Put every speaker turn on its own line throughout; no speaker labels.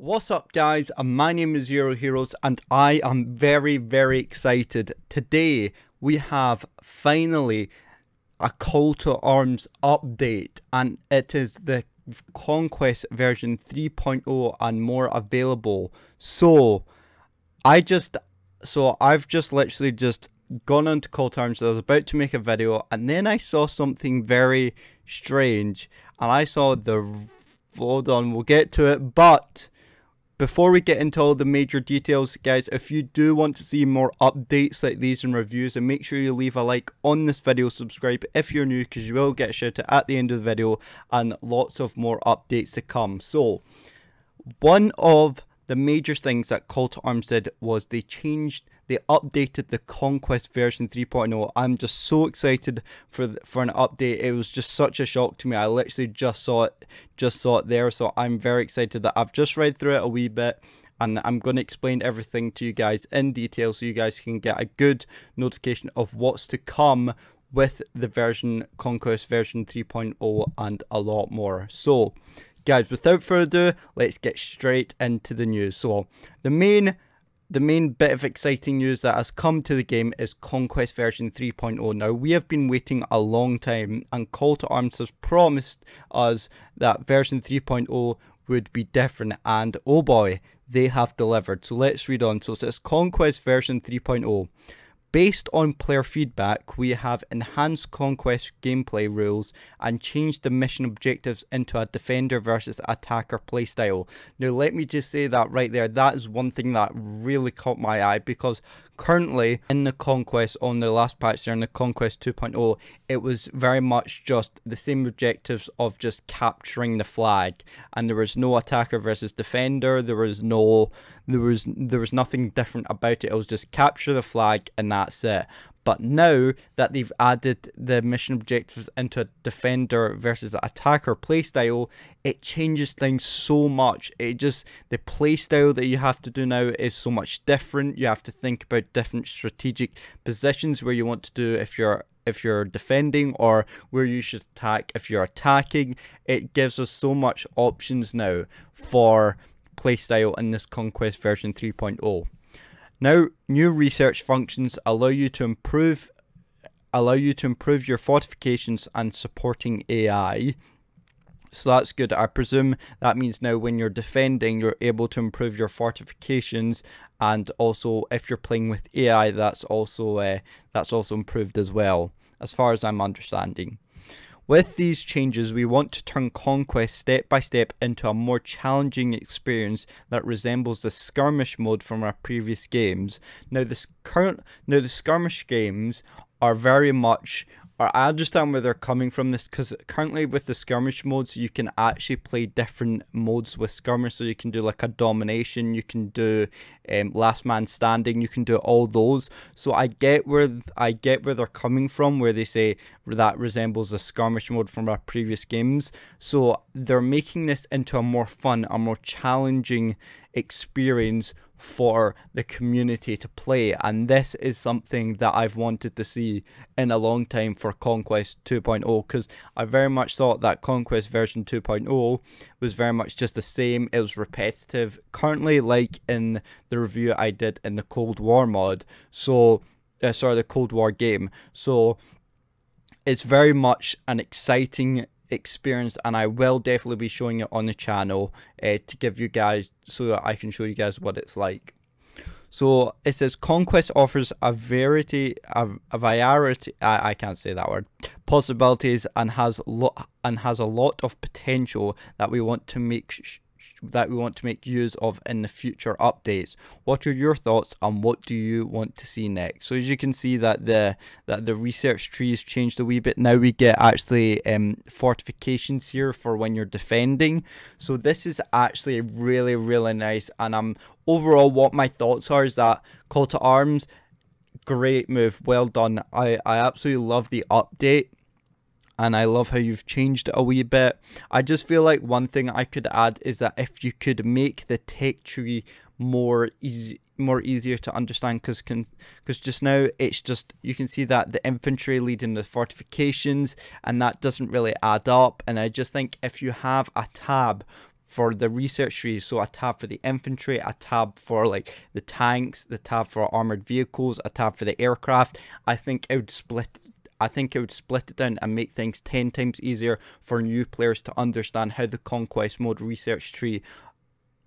What's up guys, my name is Zero Heroes and I am very excited. Today we have finally a call to arms update and it is the Conquest version 3.0 and more available. So I've just literally gone onto call to arms. I was about to make a video and then I saw something very strange and I saw hold on, we'll get to it, but before we get into all the major details, guys, if you do want to see more updates like these and reviews, and make sure you leave a like on this video, subscribe if you're new, because you will get a shout out at the end of the video, and lots of more updates to come. So, one of the major things that Call to Arms did was they updated the Conquest version 3.0. I'm just so excited for an update. It was just such a shock to me. I literally just saw it there, so I'm very excited that I've just read through it a wee bit and I'm going to explain everything to you guys in detail so you guys can get a good notification of what's to come with the Conquest version 3.0 and a lot more. So guys, without further ado, let's get straight into the news. So the main bit of exciting news that has come to the game is Conquest version 3.0. Now, we have been waiting a long time and Call to Arms has promised us that version 3.0 would be different, and oh boy, they have delivered. So let's read on. So it says Conquest version 3.0. Based on player feedback, we have enhanced Conquest gameplay rules and changed the mission objectives into a defender versus attacker playstyle. Now let me just say that right there, that is one thing that really caught my eye, because currently in the Conquest, on the last patch there in the Conquest 2.0, it was very much just the same objectives of just capturing the flag, and there was no attacker versus defender, there was nothing different about it. It was just capture the flag and that's it. But now that they've added the mission objectives into a defender versus attacker playstyle, it changes things so much. The playstyle that you have to do now is so much different. You have to think about different strategic positions where you want to do if you're defending, or where you should attack if you're attacking. It gives us so much options now for playstyle in this Conquest version 3.0. Now, new research functions allow you to improve your fortifications and supporting AI. So that's good. I presume that means now when you're defending, you're able to improve your fortifications, and also if you're playing with AI, that's also improved as well, as far as I'm understanding. With these changes, we want to turn Conquest step by step into a more challenging experience that resembles the skirmish mode from our previous games. Now the skirmish games are very much, I understand where they're coming from this, because currently with the skirmish modes you can actually play different modes with skirmish. So you can do like a domination, you can do last man standing, you can do all those. So I get where they're coming from, where they say that resembles the skirmish mode from our previous games. So they're making this into a more fun, a more challenging experience for the community to play, and this is something that I've wanted to see in a long time for Conquest 2.0, because I very much thought that Conquest version 2.0 was very much just the same. It was repetitive currently, like in the review I did in the Cold War mod, so the Cold War game. So it's very much an exciting experience, and I will definitely be showing it on the channel to give you guys, so that I can show you guys what it's like. So it says Conquest offers a variety, I can't say that word, possibilities, and has a lot of potential that we want to make use of in the future updates. What are your thoughts, and what do you want to see next? So as you can see that the research tree has changed a wee bit. Now we get actually fortifications here for when you're defending. So this is actually really nice, and overall what my thoughts are is that Call to Arms, great move, well done. I absolutely love the update, and I love how you've changed it a wee bit. I just feel like one thing I could add is that if you could make the tech tree more easier to understand, because just now it's just, you can see that the infantry leading the fortifications, and that doesn't really add up. And I just think if you have a tab for the research tree. So a tab for the infantry, a tab for like the tanks, the tab for armored vehicles, a tab for the aircraft. I think it would split it down and make things 10 times easier for new players to understand how the Conquest mode research tree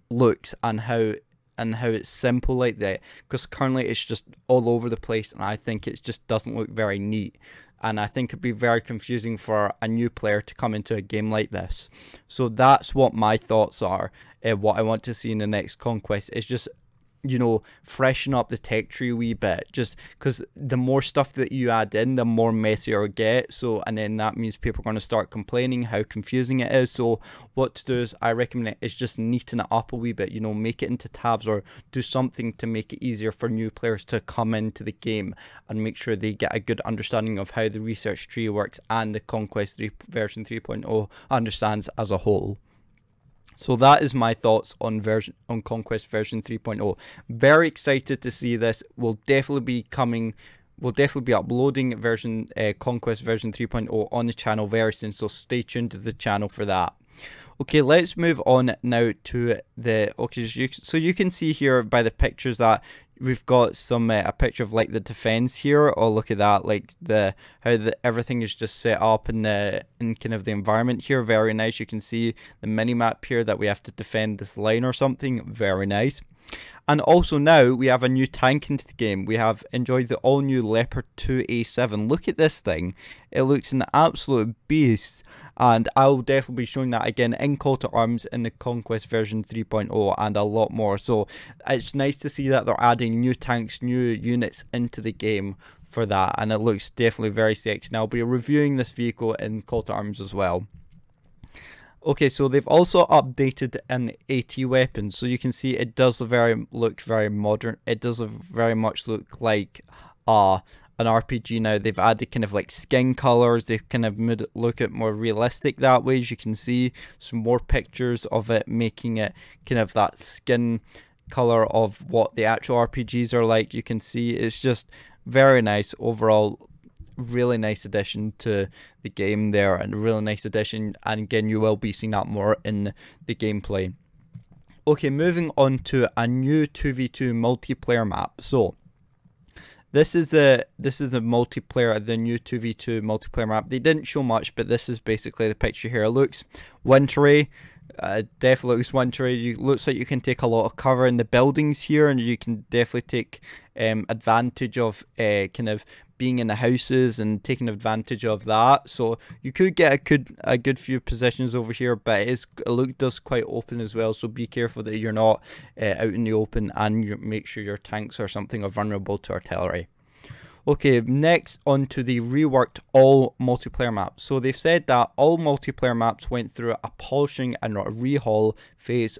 looks and how it's simple like that, because currently it's just all over the place and I think it just doesn't look very neat, and I think it'd be very confusing for a new player to come into a game like this. So that's what my thoughts are. What I want to see in the next Conquest is just, you know, freshen up the tech tree a wee bit, just because the more stuff that you add in, the more messier it gets. So, and then that means people are going to start complaining how confusing it is. So what to do is, I recommend, is just neaten it up a wee bit, you know, make it into tabs or do something to make it easier for new players to come into the game and make sure they get a good understanding of how the research tree works and the Conquest 3 version 3.0 understands as a whole. So that is my thoughts on Conquest version 3.0. Very excited to see this. We'll definitely be uploading Conquest version 3.0 on the channel very soon, so stay tuned to the channel for that. Okay, let's move on now to the, so you can see here by the pictures that we've got some a picture of like the defense here. Oh, look at that, like everything is just set up in kind of the environment here. Very nice. You can see the mini map here that we have to defend this line or something. Very nice. And also now we have a new tank into the game. We have enjoyed the all new Leopard 2A7. Look at this thing. It looks an absolute beast. And I'll definitely be showing that again in Call to Arms in the Conquest version 3.0 and a lot more. So it's nice to see that they're adding new tanks, new units into the game for that. And it looks definitely very sexy. And I'll be reviewing this vehicle in Call to Arms as well. Okay, so they've also updated an AT weapon. So you can see it does look very modern. It does very much look like an RPG now. They've added kind of like skin colors. They've kind of made it look at more realistic that way. As you can see, some more pictures of it, making it kind of that skin color of what the actual RPGs are like. You can see it's just very nice overall. Really nice addition to the game there, and a really nice addition, and again you will be seeing that more in the gameplay. Okay, moving on to a new 2v2 multiplayer map. So this is the multiplayer, the new 2v2 multiplayer map. They didn't show much, but this is basically the picture here. It looks wintry. Definitely looks wintry. Looks like you can take a lot of cover in the buildings here, and you can definitely take advantage of kind of being in the houses and taking advantage of that. So you could get a good few positions over here, but it does quite open as well. So be careful that you're not out in the open, and make sure your tanks or something are vulnerable to artillery. Okay, next on to the reworked all multiplayer maps. So they've said that all multiplayer maps went through a polishing and a rehaul phase,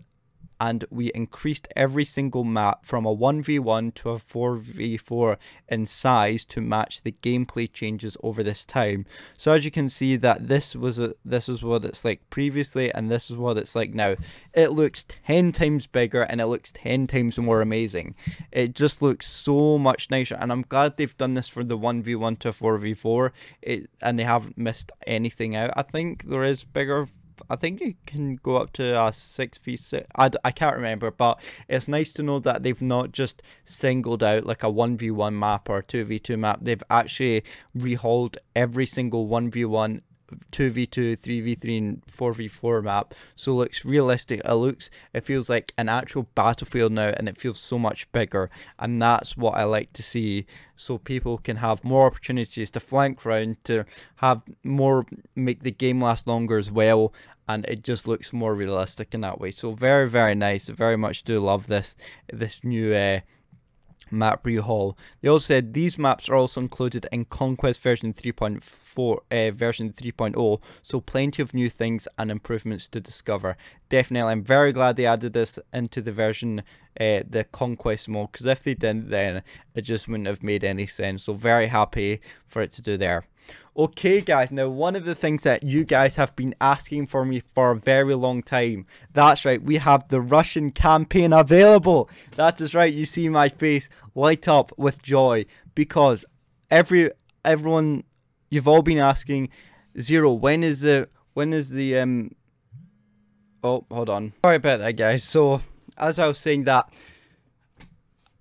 and we increased every single map from a 1v1 to a 4v4 in size to match the gameplay changes over this time. So as you can see, that this is what it's like previously, and this is what it's like now. It looks 10 times bigger, and it looks 10 times more amazing. It just looks so much nicer, and I'm glad they've done this for the 1v1 to 4v4, and they haven't missed anything out. I think there is bigger. I think you can go up to a 6v6. I can't remember, but it's nice to know that they've not just singled out like a 1v1 map or a 2v2 map. They've actually rehauled every single 1v1, 2v2, 3v3 and 4v4 map, so it looks realistic. It feels like an actual battlefield now, and it feels so much bigger, and that's what I like to see, so people can have more opportunities to flank round, to have more, make the game last longer as well, and it just looks more realistic in that way. So very, very nice. I very much do love this new map rehaul. They also said these maps are also included in Conquest version 3.0, so plenty of new things and improvements to discover. Definitely, I'm very glad they added this into the version, the Conquest mode, because if they didn't, then it just wouldn't have made any sense. So very happy for it to do there. Okay guys, now one of the things that you guys have been asking for me for a very long time, that's right, we have the Russian campaign available. That is right, you see my face light up with joy, because everyone, you've all been asking, Zero, when is the Oh, hold on. Sorry about that, guys. So, as I was saying that,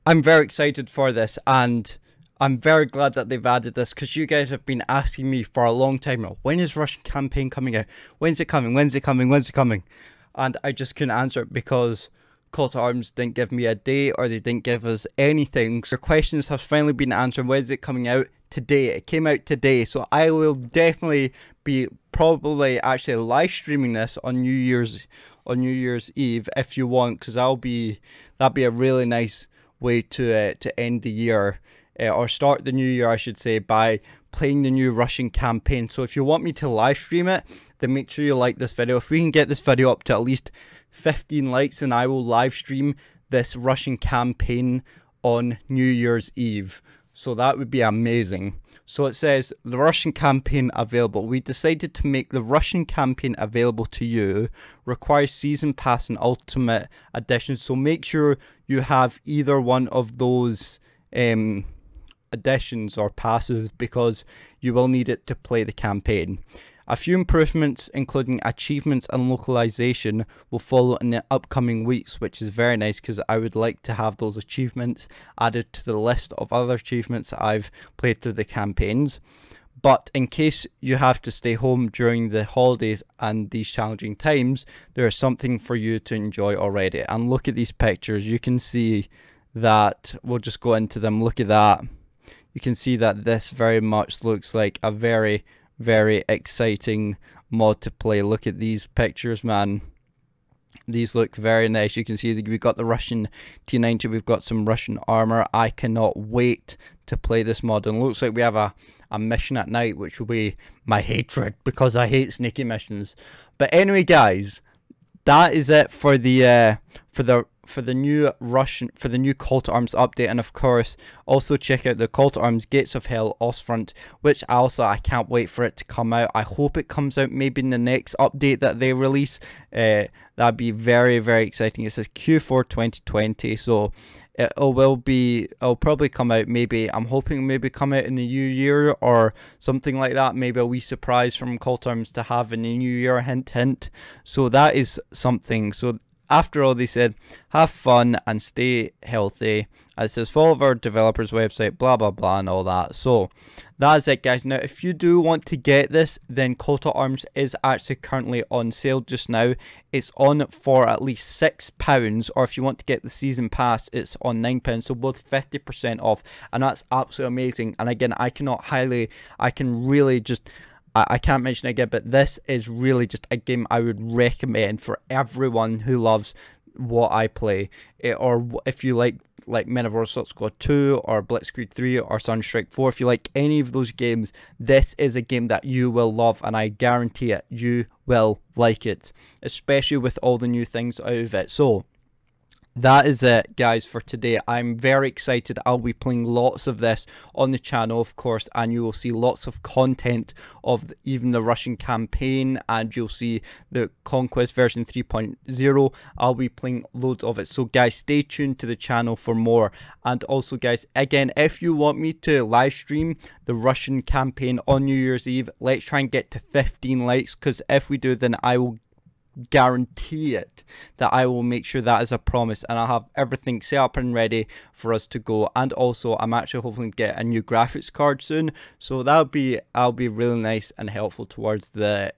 I'm very excited for this, and I'm very glad that they've added this, because you guys have been asking me for a long time now, when is Russian Campaign coming out? When's it coming? When's it coming? When's it coming? And I just couldn't answer it because Call to Arms didn't give me a date, or they didn't give us anything. So your questions have finally been answered. When is it coming out? Today. It came out today. So I will definitely be probably actually live streaming this on New Year's Eve if you want, because that'd be a really nice way to end the year, or start the new year, I should say, by playing the new Russian Campaign. So if you want me to live stream it, then make sure you like this video. If we can get this video up to at least 15 likes, then I will live stream this Russian Campaign on New Year's Eve. So that would be amazing. So it says the Russian Campaign available. We decided to make the Russian Campaign available to you. Requires Season Pass and Ultimate Edition. So make sure you have either one of those editions or passes, because you will need it to play the campaign. A few improvements, including achievements and localization, will follow in the upcoming weeks, which is very nice, because I would like to have those achievements added to the list of other achievements I've played through the campaigns. But in case you have to stay home during the holidays and these challenging times, there is something for you to enjoy already. And look at these pictures. You can see that, we'll just go into them. Look at that. You can see that this very much looks like a very exciting mod to play. Look at these pictures, man. These look very nice. You can see that we've got the Russian T90, we've got some Russian armor. I cannot wait to play this mod. And it looks like we have a mission at night, which will be my hatred, because I hate sneaky missions. But anyway, guys, that is it for the new Call to Arms update. And of course, also check out the Call to Arms Gates of Hell Ostfront, which also I can't wait for it to come out. I hope it comes out maybe in the next update that they release. That'd be very exciting. It says Q4 2020, so it'll probably come out, maybe, I'm hoping maybe come out in the new year or something like that. Maybe a wee surprise from Call to Arms to have in the new year, hint. So that is something. So after all, they said, have fun and stay healthy. It says, follow our developer's website, blah, blah, blah, and all that. So, that's it, guys. Now, if you do want to get this, then Call to Arms is actually currently on sale just now. It's on for at least £6, or if you want to get the season pass, it's on £9. So, both 50% off, and that's absolutely amazing. And again, I can't mention it again, but this is really just a game I would recommend for everyone who loves what I play, or if you like Men of Warsaw Squad 2 or Blitzkrieg 3 or Sunstrike 4, if you like any of those games, this is a game that you will love, and I guarantee it, you will like it, especially with all the new things out of it. So that is it, guys, for today. I'm very excited. I'll be playing lots of this on the channel, of course, and you will see lots of content of even the Russian Campaign, and you'll see the Conquest version 3.0. I'll be playing loads of it. So, guys, stay tuned to the channel for more. And also, guys, again, if you want me to live stream the Russian Campaign on New Year's Eve, let's try and get to 15 likes, because if we do, then I will guarantee it that I will make sure that is a promise, and I'll have everything set up and ready for us to go. And also, I'm actually hoping to get a new graphics card soon, so that'll be really nice and helpful towards the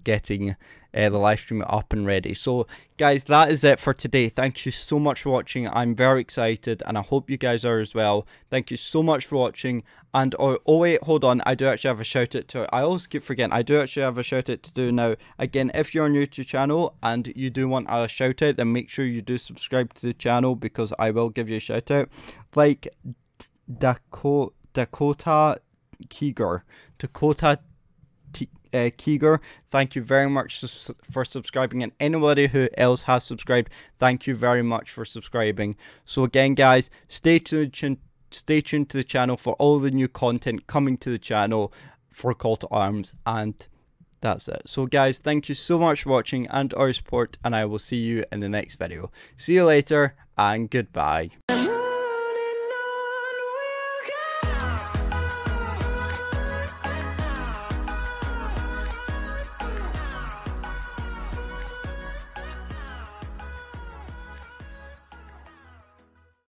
getting the live stream up and ready. So guys, that is it for today. Thank you so much for watching. I'm very excited, and I hope you guys are as well. Thank you so much for watching. And oh wait, hold on, I do actually have a shout out to, I always keep forgetting, I do actually have a shout out to do now. Again, if you're new to the channel and you do want a shout out, then make sure you do subscribe to the channel, because I will give you a shout out. Like Dakota Keeger, Keeger, thank you very much for subscribing, and anybody who else has subscribed, thank you very much for subscribing. So again, guys, stay tuned to the channel for all the new content coming to the channel for Call to Arms, and that's it. So guys, thank you so much for watching and our support, and I will see you in the next video. See you later, and goodbye.